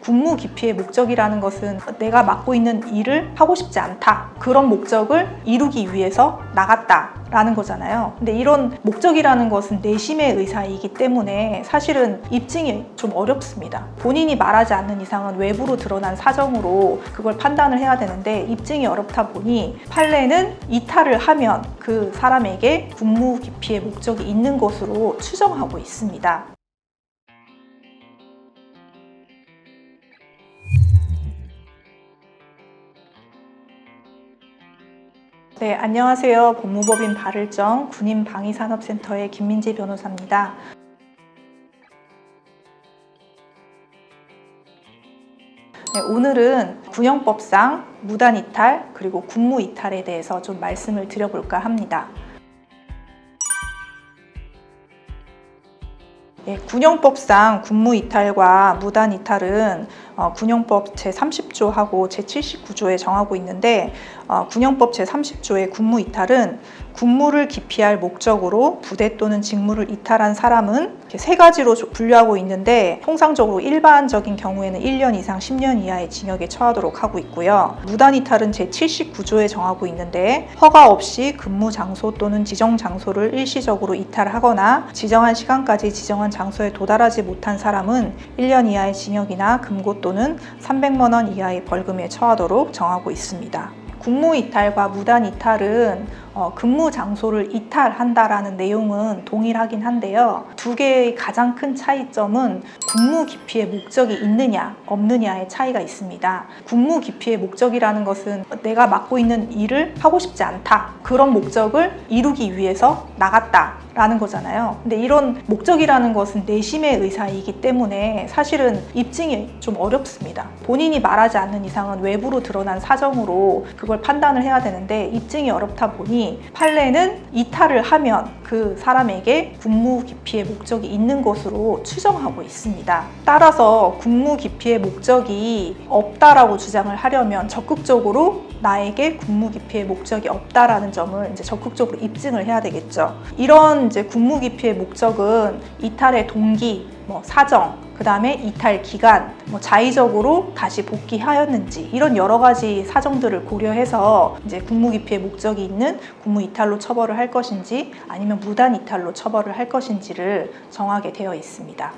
군무 기피의 목적이라는 것은 내가 맡고 있는 일을 하고 싶지 않다, 그런 목적을 이루기 위해서 나갔다라는 거잖아요. 근데 이런 목적이라는 것은 내심의 의사이기 때문에 사실은 입증이 좀 어렵습니다. 본인이 말하지 않는 이상은 외부로 드러난 사정으로 그걸 판단을 해야 되는데 입증이 어렵다 보니 판례는 이탈을 하면 그 사람에게 군무 기피의 목적이 있는 것으로 추정하고 있습니다. 네, 안녕하세요. 법무법인 발을정 군인방위산업센터의 김민지 변호사입니다. 네, 오늘은 군형법상 무단이탈 그리고 군무이탈에 대해서 좀 말씀을 드려볼까 합니다. 군형법상 군무이탈과 무단이탈은 군형법 제30조하고 제79조에 정하고 있는데 군형법 제30조의 군무이탈은 군무를 기피할 목적으로 부대 또는 직무를 이탈한 사람은 이렇게 세 가지로 분류하고 있는데 통상적으로 일반적인 경우에는 1년 이상 10년 이하의 징역에 처하도록 하고 있고요. 무단이탈은 제79조에 정하고 있는데 허가 없이 근무 장소 또는 지정 장소를 일시적으로 이탈하거나 지정한 시간까지 지정한 장소에 도달하지 못한 사람은 1년 이하의 징역이나 금고 또는 300만 원 이하의 벌금에 처하도록 정하고 있습니다. 군무이탈과 무단이탈은 근무 장소를 이탈한다라는 내용은 동일하긴 한데요. 두 개의 가장 큰 차이점은 군무 기피의 목적이 있느냐 없느냐의 차이가 있습니다. 군무 기피의 목적이라는 것은 내가 맡고 있는 일을 하고 싶지 않다, 그런 목적을 이루기 위해서 나갔다라는 거잖아요. 근데 이런 목적이라는 것은 내심의 의사이기 때문에 사실은 입증이 좀 어렵습니다. 본인이 말하지 않는 이상은 외부로 드러난 사정으로 그걸 판단을 해야 되는데 입증이 어렵다 보니 판례는 이탈을 하면 그 사람에게 군무 기피의 목적이 있는 것으로 추정하고 있습니다. 따라서 군무 기피의 목적이 없다라고 주장을 하려면 적극적으로 나에게 군무 기피의 목적이 없다라는 점을 이제 적극적으로 입증을 해야 되겠죠. 이런 이제 군무 기피의 목적은 이탈의 동기, 사정, 그 다음에 이탈 기간, 자의적으로 다시 복귀하였는지 이런 여러 가지 사정들을 고려해서 이제 군무 기피의 목적이 있는 군무 이탈로 처벌을 할 것인지 아니면 무단 이탈로 처벌을 할 것인지를 정하게 되어 있습니다.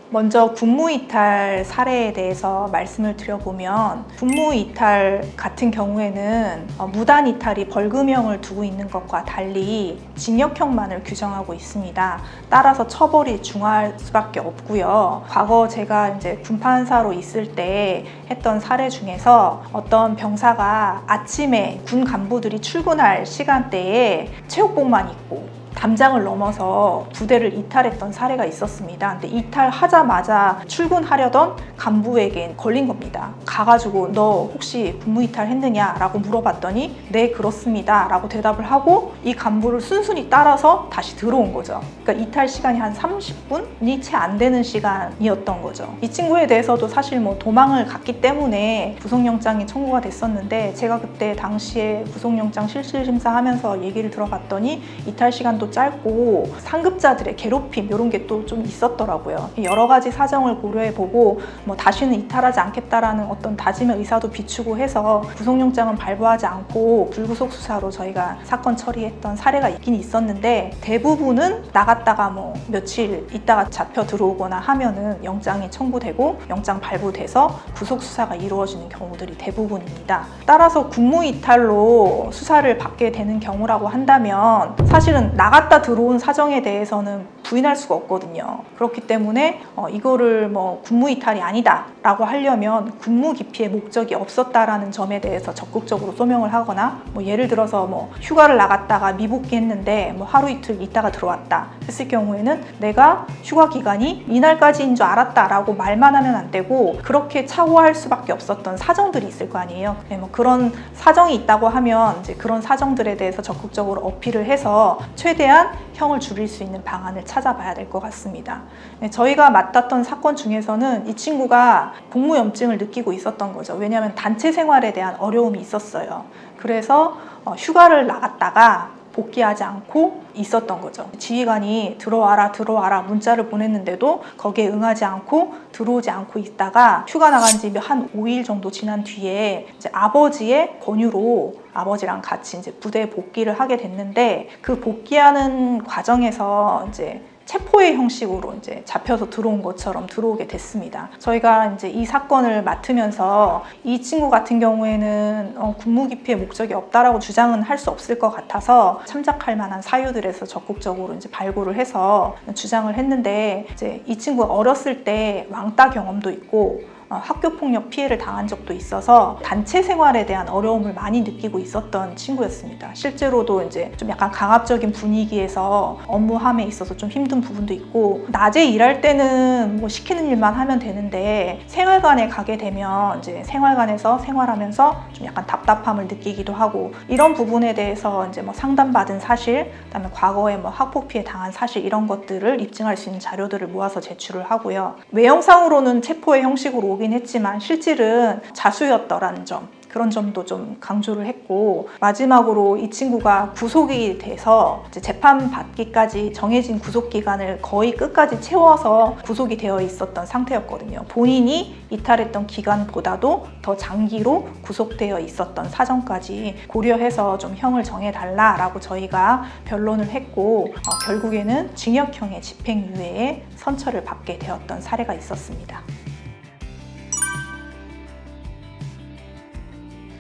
먼저 군무이탈 사례에 대해서 말씀을 드려보면 군무이탈 같은 경우에는 무단이탈이 벌금형을 두고 있는 것과 달리 징역형만을 규정하고 있습니다. 따라서 처벌이 중할 수밖에 없고요. 과거 제가 이제 군판사로 있을 때 했던 사례 중에서 어떤 병사가 아침에 군 간부들이 출근할 시간대에 체육복만 입고 담장을 넘어서 부대를 이탈했던 사례가 있었습니다. 근데 이탈하자마자 출근하려던 간부에겐 걸린 겁니다. 가가지고 너 혹시 군무이탈 했느냐? 라고 물어봤더니 네, 그렇습니다. 라고 대답을 하고 이 간부를 순순히 따라서 다시 들어온 거죠. 그러니까 이탈 시간이 한 30분이 채 안 되는 시간이었던 거죠. 이 친구에 대해서도 사실 도망을 갔기 때문에 구속영장이 청구가 됐었는데 제가 그때 당시에 구속영장 실질심사하면서 얘기를 들어봤더니 이탈 시간도 짧고 상급자들의 괴롭힘 이런 게 또 좀 있었더라고요. 여러 가지 사정을 고려해보고 다시는 이탈하지 않겠다라는 어떤 다짐의 의사도 비추고 해서 구속영장은 발부하지 않고 불구속 수사로 저희가 사건 처리했던 사례가 있긴 있었는데 대부분은 나갔다가 며칠 있다가 잡혀 들어오거나 하면은 영장이 청구되고 영장 발부돼서 구속 수사가 이루어지는 경우들이 대부분입니다. 따라서 군무이탈로 수사를 받게 되는 경우라고 한다면 사실은 나갔다 들어온 사정에 대해서는 부인할 수가 없거든요. 그렇기 때문에 이거를 군무이탈이 아니다 라고 하려면 군무 기피의 목적이 없었다라는 점에 대해서 적극적으로 소명을 하거나 예를 들어서 휴가를 나갔다가 미복귀했는데 하루 이틀 있다가 들어왔다 했을 경우에는 내가 휴가 기간이 이날까지인 줄 알았다 라고 말만 하면 안 되고 그렇게 착오할 수밖에 없었던 사정들이 있을 거 아니에요. 그런 사정이 있다고 하면 이제 그런 사정들에 대해서 적극적으로 어필을 해서 최대한 형을 줄일 수 있는 방안을 찾아봐야 될 것 같습니다. 저희가 맡았던 사건 중에서는 이 친구가 복무염증을 느끼고 있었던 거죠. 왜냐하면 단체 생활에 대한 어려움이 있었어요. 그래서 휴가를 나갔다가 복귀하지 않고 있었던 거죠. 지휘관이 들어와라 문자를 보냈는데도 거기에 응하지 않고 들어오지 않고 있다가 휴가 나간 지 한 5일 정도 지난 뒤에 이제 아버지의 권유로 아버지랑 같이 이제 부대에 복귀를 하게 됐는데, 그 복귀하는 과정에서 이제 체포의 형식으로 이제 잡혀서 들어온 것처럼 들어오게 됐습니다. 저희가 이제 이 사건을 맡으면서 이 친구 같은 경우에는 군무 기피의 목적이 없다라고 주장은 할 수 없을 것 같아서 참작할 만한 사유들에서 적극적으로 이제 발굴을 해서 주장을 했는데, 이제 이 친구가 어렸을 때 왕따 경험도 있고 학교폭력 피해를 당한 적도 있어서 단체 생활에 대한 어려움을 많이 느끼고 있었던 친구였습니다. 실제로도 이제 좀 약간 강압적인 분위기에서 업무함에 있어서 좀 힘든 부분도 있고, 낮에 일할 때는 뭐 시키는 일만 하면 되는데 생활관에 가게 되면 이제 생활관에서 생활하면서 좀 약간 답답함을 느끼기도 하고, 이런 부분에 대해서 이제 뭐 상담받은 사실, 그다음에 과거에 뭐 학폭 피해 당한 사실, 이런 것들을 입증할 수 있는 자료들을 모아서 제출을 하고요. 외형상으로는 체포의 형식으로 오긴 했지만 실질은 자수였더라는 점, 그런 점도 좀 강조를 했고, 마지막으로 이 친구가 구속이 돼서 이제 재판받기까지 정해진 구속기간을 거의 끝까지 채워서 구속이 되어 있었던 상태였거든요. 본인이 이탈했던 기간보다도 더 장기로 구속되어 있었던 사정까지 고려해서 좀 형을 정해달라라고 저희가 변론을 했고, 결국에는 징역형의 집행유예에 선처를 받게 되었던 사례가 있었습니다.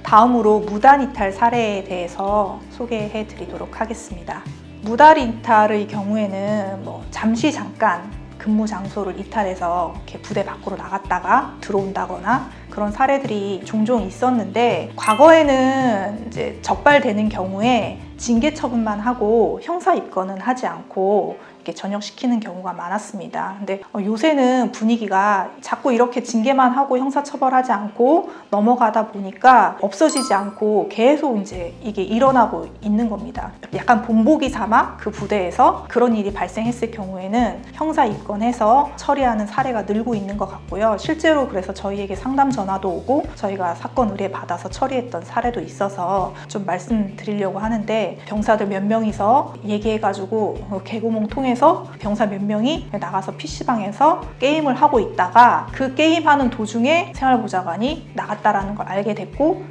다음으로 무단 이탈 사례에 대해서 소개해 드리도록 하겠습니다. 무단 이탈의 경우에는 잠시 잠깐 근무 장소를 이탈해서 이렇게 부대 밖으로 나갔다가 들어온다거나 그런 사례들이 종종 있었는데, 과거에는 이제 적발되는 경우에 징계 처분만 하고 형사 입건은 하지 않고 이렇게 전역시키는 경우가 많았습니다. 근데 요새는 분위기가 자꾸 이렇게 징계만 하고 형사처벌하지 않고 넘어가다 보니까 없어지지 않고 계속 이제 이게 일어나고 있는 겁니다. 약간 본보기 삼아 그 부대에서 그런 일이 발생했을 경우에는 형사 입건해서 처리하는 사례가 늘고 있는 것 같고요. 실제로 그래서 저희에게 상담 전화도 오고 저희가 사건 의뢰 받아서 처리했던 사례도 있어서 좀 말씀드리려고 하는데, 병사들 몇 명이서 얘기해가지고 개구멍 통해서 병사 몇 명이 나가서 PC방에서 게임을 하고 있다가 그 게임하는 도중에 생활보좌관이 나갔다라는 걸 알게 됐고,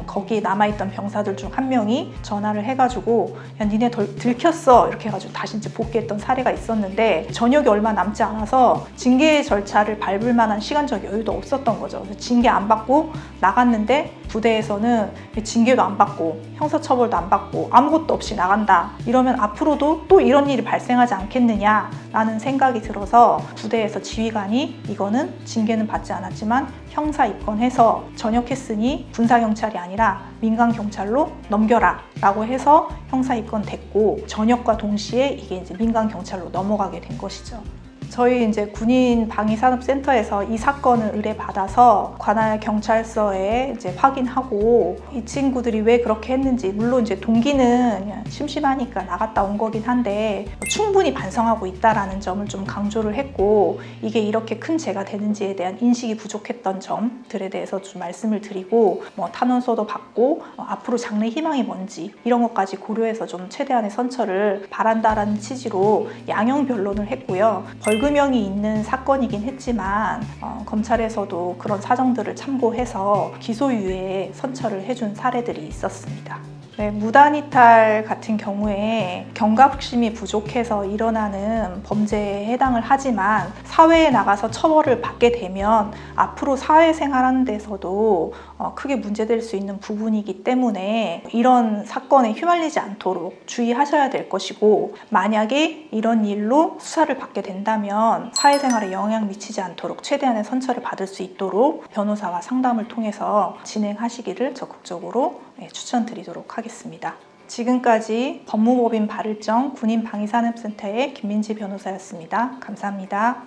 거기에 남아있던 병사들 중 한 명이 전화를 해가지고 야 니네 들켰어 이렇게 해가지고 다시 이제 복귀했던 사례가 있었는데, 전역이 얼마 남지 않아서 징계 절차를 밟을 만한 시간적 여유도 없었던 거죠. 징계 안 받고 나갔는데 부대에서는 징계도 안 받고 형사처벌도 안 받고 아무것도 없이 나간다, 이러면 앞으로도 또 이런 일이 발생하지 않겠느냐라는 생각이 들어서 부대에서 지휘관이 이거는 징계는 받지 않았지만 형사 입건해서 전역했으니 군사경찰이 아니라 민간경찰로 넘겨라 라고 해서 형사 입건됐고, 전역과 동시에 이게 이제 민간경찰로 넘어가게 된 것이죠. 저희 이제 군인 방위산업센터에서 이 사건을 의뢰받아서 관할 경찰서에 이제 확인하고, 이 친구들이 왜 그렇게 했는지, 물론 이제 동기는 그냥 심심하니까 나갔다 온 거긴 한데 충분히 반성하고 있다라는 점을 좀 강조를 했고, 이게 이렇게 큰 죄가 되는지에 대한 인식이 부족했던 점들에 대해서 좀 말씀을 드리고, 탄원서도 받고 앞으로 장래 희망이 뭔지 이런 것까지 고려해서 좀 최대한의 선처를 바란다라는 취지로 양형 변론을 했고요. 벌금형이 있는 사건이긴 했지만 검찰에서도 그런 사정들을 참고해서 기소유예에 선처를 해준 사례들이 있었습니다. 네, 무단이탈 같은 경우에 경각심이 부족해서 일어나는 범죄에 해당을 하지만 사회에 나가서 처벌을 받게 되면 앞으로 사회생활하는 데서도 크게 문제될 수 있는 부분이기 때문에 이런 사건에 휘말리지 않도록 주의하셔야 될 것이고, 만약에 이런 일로 수사를 받게 된다면 사회생활에 영향 미치지 않도록 최대한의 선처를 받을 수 있도록 변호사와 상담을 통해서 진행하시기를 적극적으로 추천드리도록 하겠습니다. 지금까지 법무법인 발을정 군인방위산업센터의 김민지 변호사였습니다. 감사합니다.